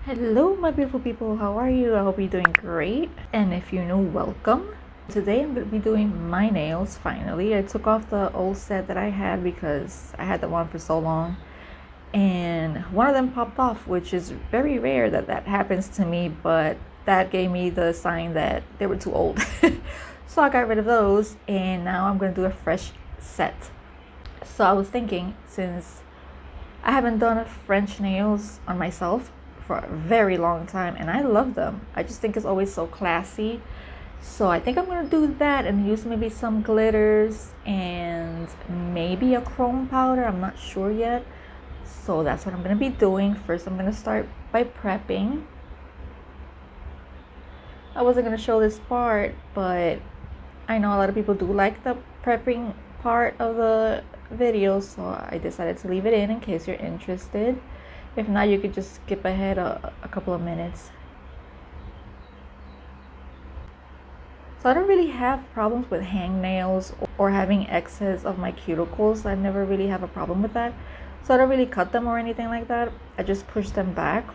Hello my beautiful people, how are you? I hope you're doing great, and if you're new, welcome. Today I'm going to be doing my nails finally. I took off the old set that I had because I had that one for so long, and one of them popped off, which is very rare that happens to me, but that gave me the sign that they were too old. So I got rid of those, and now I'm going to do a fresh set. So I was thinking, since I haven't done French nails on myself for a very long time, and I love them. I just think it's always so classy. So I think I'm gonna do that and use maybe some glitters and maybe a chrome powder. I'm not sure yet. So that's what I'm gonna be doing. First, I'm gonna start by prepping. I wasn't gonna show this part, but I know a lot of people do like the prepping part of the video, so I decided to leave it in case you're interested. If not, you could just skip ahead a couple of minutes. So I don't really have problems with hangnails or having excess of my cuticles. I never really have a problem with that. So I don't really cut them or anything like that. I just push them back.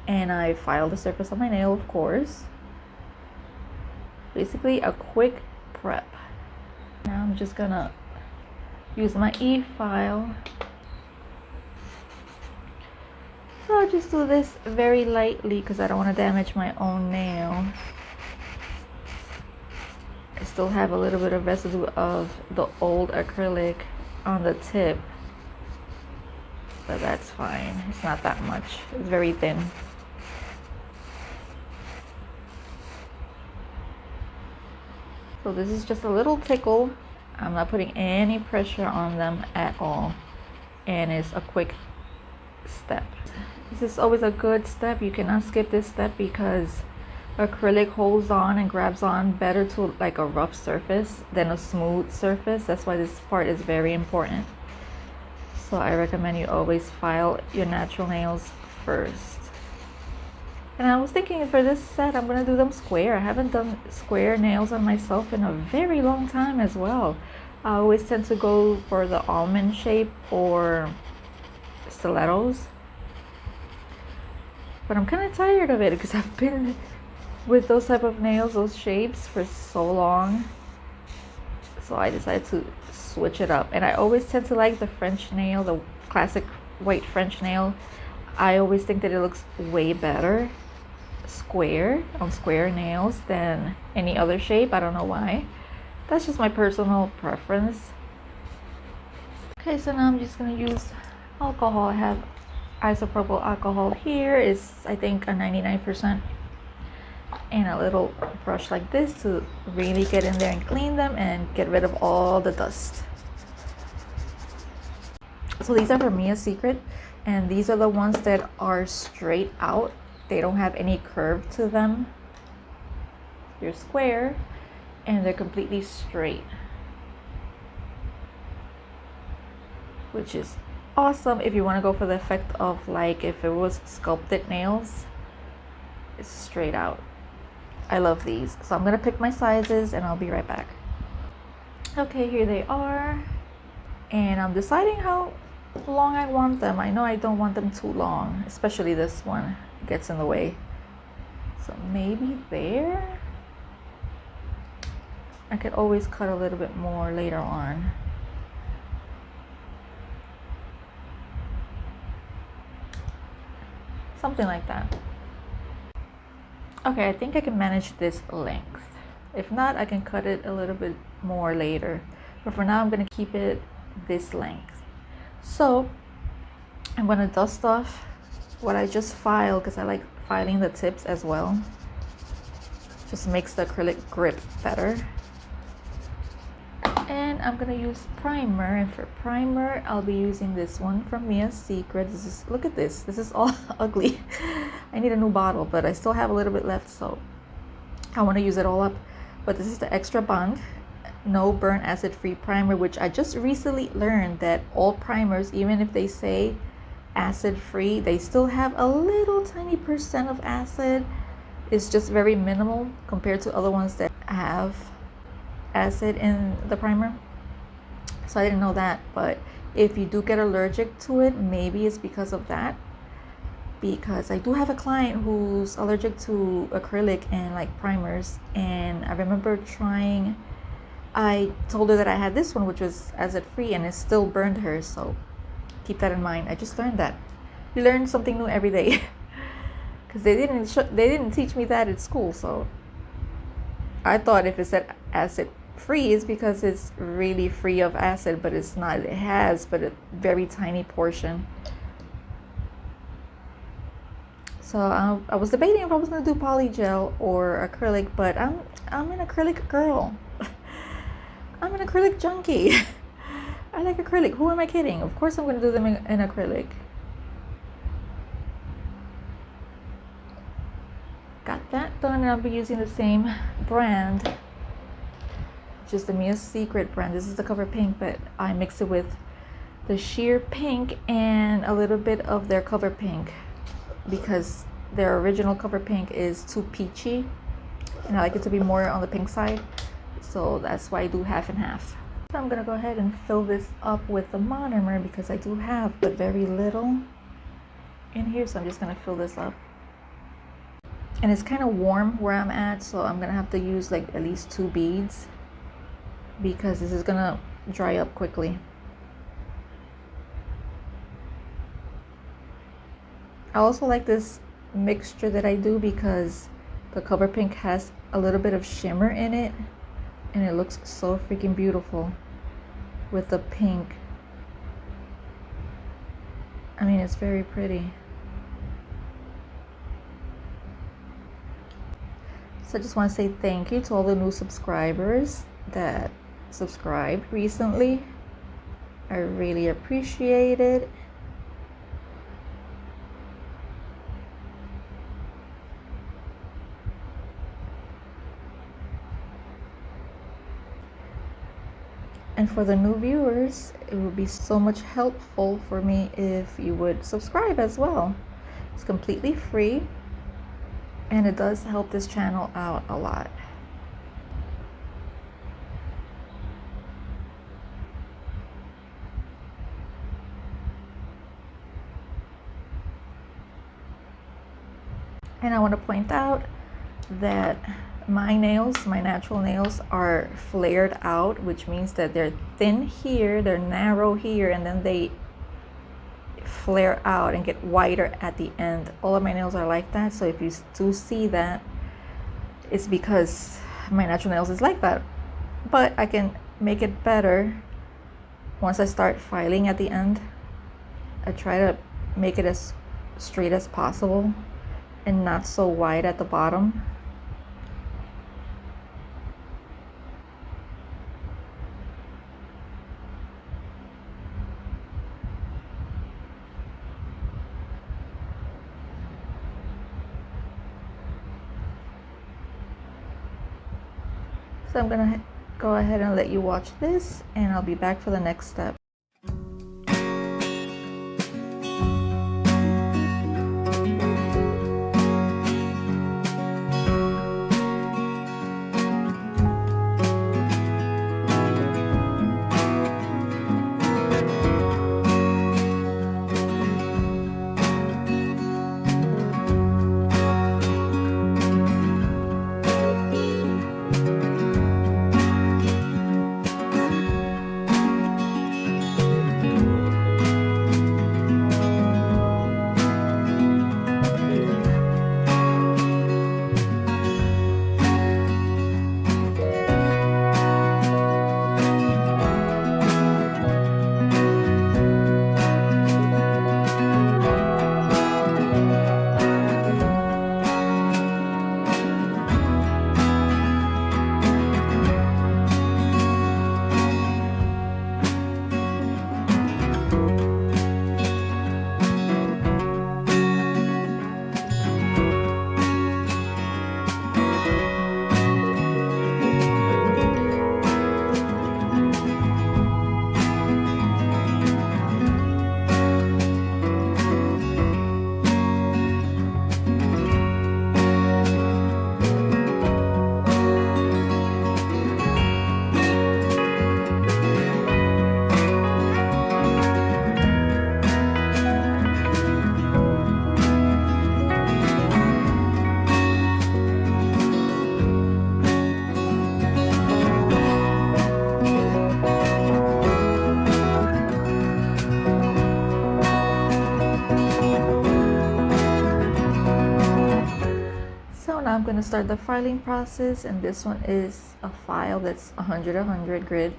And I file the surface of my nail, of course. Basically a quick prep. Now I'm just gonna use my e-file. So I'll just do this very lightly because I don't want to damage my own nail. I still have a little bit of residue of the old acrylic on the tip, but that's fine. It's not that much. It's very thin. So this is just a little tickle. I'm not putting any pressure on them at all, and it's a quick step. This is always a good step. You cannot skip this step because acrylic holds on and grabs on better to like a rough surface than a smooth surface. That's why this part is very important. So I recommend you always file your natural nails first. And I was thinking for this set I'm gonna do them square. I haven't done square nails on myself in a very long time as well. I always tend to go for the almond shape or stilettos. But I'm kind of tired of it because I've been with those type of nails, those shapes, for so long. So I decided to switch it up. And I always tend to like the French nail, the classic white French nail. I always think that it looks way better square on square nails than any other shape. I don't know why. That's just my personal preference. Okay, so now I'm just gonna use alcohol. I have isopropyl alcohol here. Is I think a 99%, and a little brush like this to really get in there and clean them and get rid of all the dust. So these are from Mia's Secret, and these are the ones that are straight out. They don't have any curve to them. They're square and they're completely straight, which is awesome if you want to go for the effect of like if it was sculpted nails. It's straight out. I love these. So I'm gonna pick my sizes and I'll be right back. Okay, here they are, and I'm deciding how long I want them. I know I don't want them too long, especially this one gets in the way. So maybe there. I could always cut a little bit more later on. Something like that. Okay, I think I can manage this length. If not, I can cut it a little bit more later. But for now, I'm gonna keep it this length. So I'm gonna dust off what I just filed because I like filing the tips as well. Just makes the acrylic grip better. And I'm gonna use primer, and for primer I'll be using this one from Mia's Secret. This is, look at this, this is all ugly. I need a new bottle, but I still have a little bit left, so I want to use it all up. But this is the Extra Bond No Burn Acid Free Primer, which I just recently learned that all primers, even if they say acid free, they still have a little tiny percent of acid. It's just very minimal compared to other ones that have acid in the primer. So I didn't know that, but if you do get allergic to it, maybe it's because of that. because I do have a client who's allergic to acrylic and like primers, and I remember trying, I told her that I had this one which was acid free and it still burned her, so keep that in mind. I just learned that. You learn something new every day. Because they didn't teach me that at school, so I thought if it said acid free is because it's really free of acid, but it's not. It has but a very tiny portion. So I was debating if I was gonna do polygel or acrylic, but I'm an acrylic girl. I'm an acrylic junkie. I like acrylic. Who am I kidding? Of course I'm gonna do them in acrylic. Got that done, and I'll be using the same brand, just the Mia's Secret brand. This is the Cover Pink, but I mix it with the sheer pink and a little bit of their Cover Pink because their original Cover Pink is too peachy and I like it to be more on the pink side, so that's why I do half and half. So I'm gonna go ahead and fill this up with the monomer because I do have but very little in here, so I'm just gonna fill this up. And it's kind of warm where I'm at, so I'm gonna have to use like at least 2 beads because this is gonna dry up quickly. I also like this mixture that I do because the Cover Pink has a little bit of shimmer in it and it looks so freaking beautiful with the pink. I mean, it's very pretty. So I just want to say thank you to all the new subscribers that subscribed recently. I really appreciate it. And for the new viewers, it would be so much helpful for me if you would subscribe as well. It's completely free and it does help this channel out a lot. And I want to point out that my nails, my natural nails, are flared out, which means that they're thin here, they're narrow here, and then they flare out and get wider at the end. All of my nails are like that, so if you do see that, it's because my natural nails is like that. But I can make it better once I start filing at the end. I try to make it as straight as possible and not so wide at the bottom. So I'm gonna go ahead and let you watch this, and I'll be back for the next step. I'm going to start the filing process, and this one is a file that's 100 grid.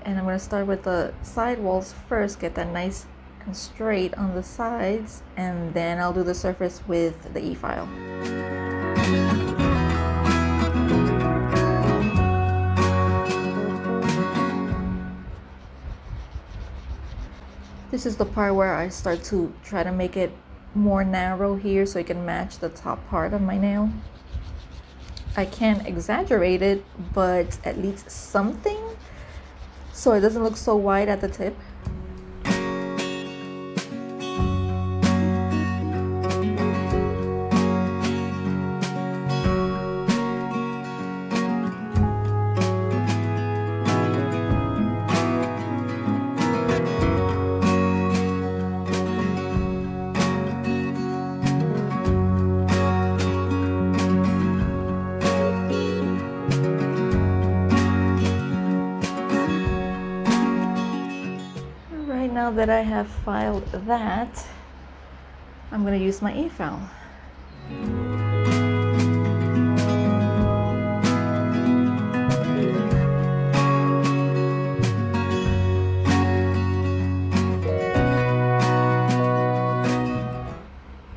And I'm going to start with the side walls first, get that nice and straight on the sides, and then I'll do the surface with the e-file. This is the part where I start to try to make it more narrow here so it can match the top part of my nail. I can't exaggerate it, but at least something so it doesn't look so wide at the tip. Now that I have filed that, I'm going to use my e-file.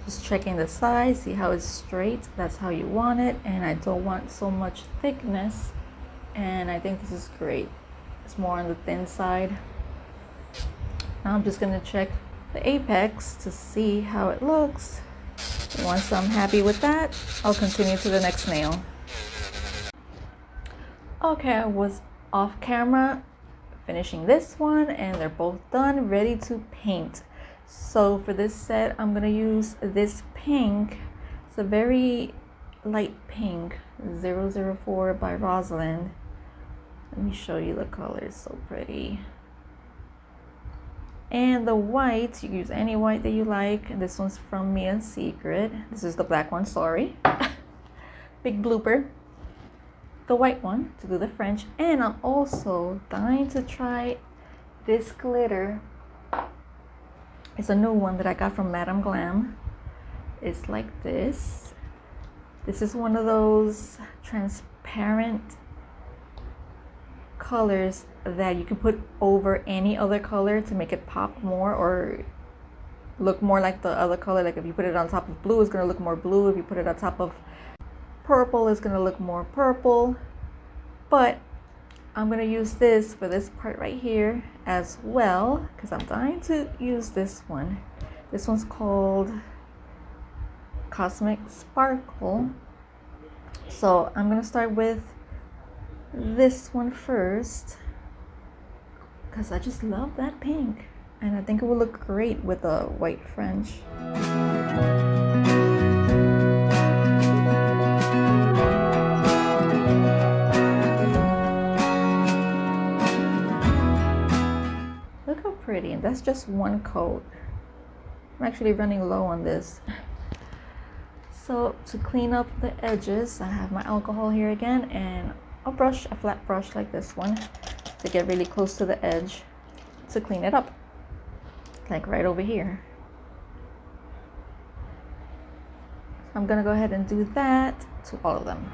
Just checking the size, see how it's straight. That's how you want it, and I don't want so much thickness, and I think this is great. It's more on the thin side. Now I'm just going to check the apex to see how it looks. And once I'm happy with that, I'll continue to the next nail. Okay, I was off camera finishing this one, and they're both done, ready to paint. So for this set, I'm going to use this pink. It's a very light pink, 004 by Rosalind. Let me show you the color, it's so pretty. And the white, you can use any white that you like. This one's from Mia Secret. This is the black one, sorry. Big blooper. The white one to do the French. And I'm also dying to try this glitter. It's a new one that I got from Madame Glam. It's like this. This is one of those transparent colors that you can put over any other color to make it pop more or look more like the other color. Like if you put it on top of blue, it's going to look more blue. If you put it on top of purple, it's going to look more purple. But I'm going to use this for this part right here as well, because I'm dying to use this one. This one's called Cosmic Sparkle. So I'm going to start with this one first, because I just love that pink, and I think it will look great with the white French. Look how pretty, and that's just one coat. I'm actually running low on this. So to clean up the edges, I have my alcohol here again, and a brush, a flat brush like this one, to get really close to the edge to clean it up, like right over here. I'm gonna go ahead and do that to all of them.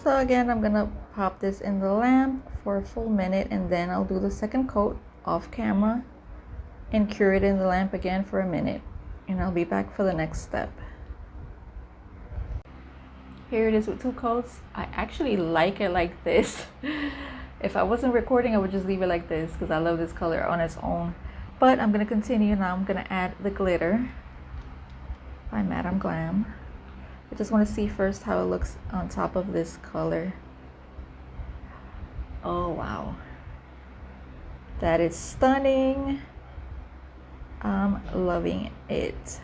So again, I'm gonna pop this in the lamp for a full minute, and then I'll do the second coat off camera and cure it in the lamp again for a minute, and I'll be back for the next step. Here it is with two coats. I actually like it like this. If I wasn't recording, I would just leave it like this because I love this color on its own. But I'm gonna continue now. I'm gonna add the glitter by Madame Glam. I just want to see first how it looks on top of this color. Oh wow, that is stunning. I'm loving it.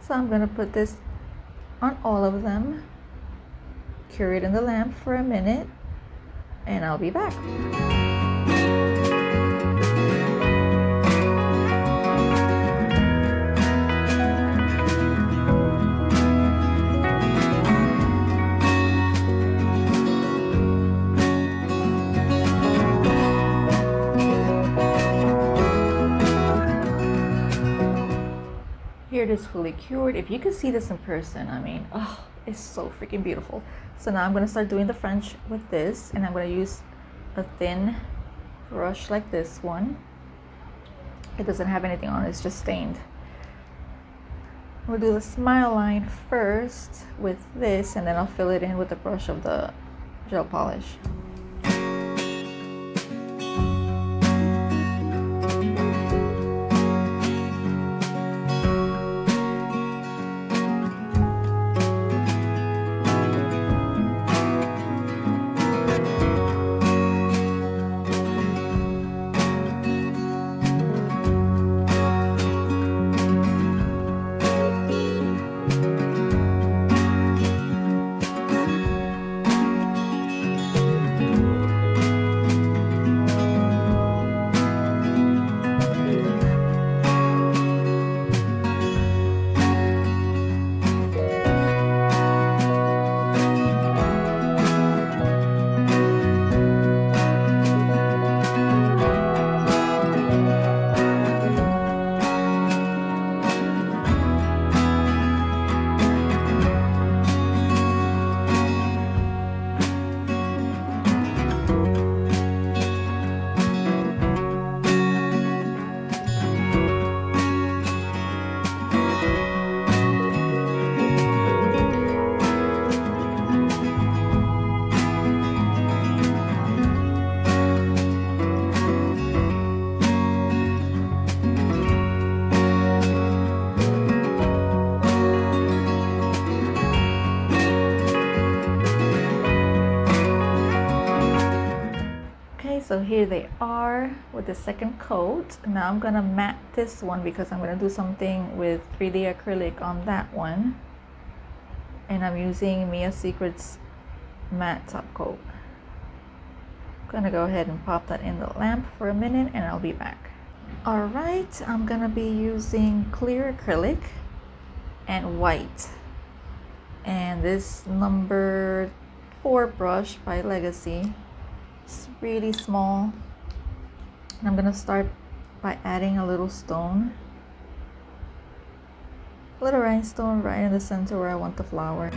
So I'm gonna put this on all of them, cure it in the lamp for a minute, and I'll be back. Here it is fully cured. If you can see this in person, I mean, oh, it's so freaking beautiful. So now I'm gonna start doing the French with this, and I'm gonna use a thin brush like this one. It doesn't have anything on it, it's just stained. We'll do the smile line first with this, and then I'll fill it in with the brush of the gel polish. So here they are with the second coat. Now I'm gonna matte this one because I'm gonna do something with 3D acrylic on that one, and I'm using Mia Secret's matte top coat. I'm gonna go ahead and pop that in the lamp for a minute, and I'll be back. All right, I'm gonna be using clear acrylic and white, and this number 4 brush by Legacy. It's really small, and I'm gonna start by adding a little stone, a little rhinestone right in the center where I want the flower.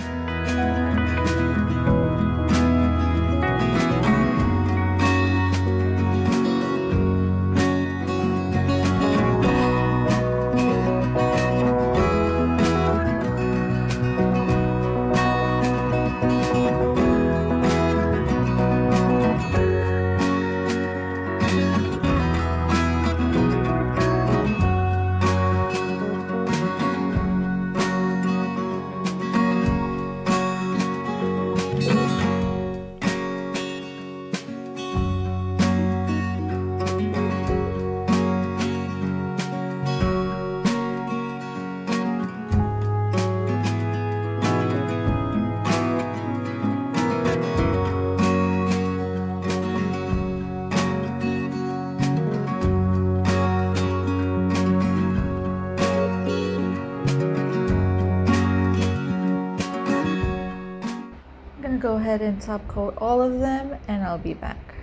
Go ahead and top coat all of them, and I'll be back.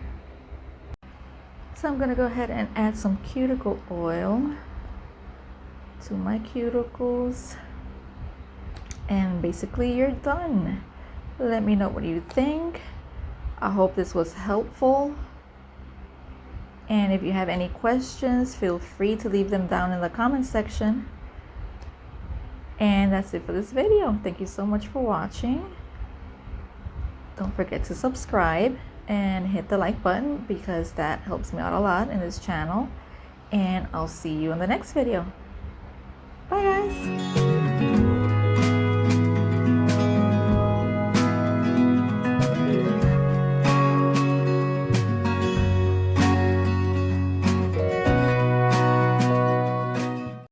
So I'm gonna go ahead and add some cuticle oil to my cuticles, and basically you're done. Let me know what you think. I hope this was helpful, and if you have any questions, feel free to leave them down in the comment section. And that's it for this video. Thank you so much for watching. Don't forget to subscribe and hit the like button because that helps me out a lot in this channel. And I'll see you in the next video. Bye guys.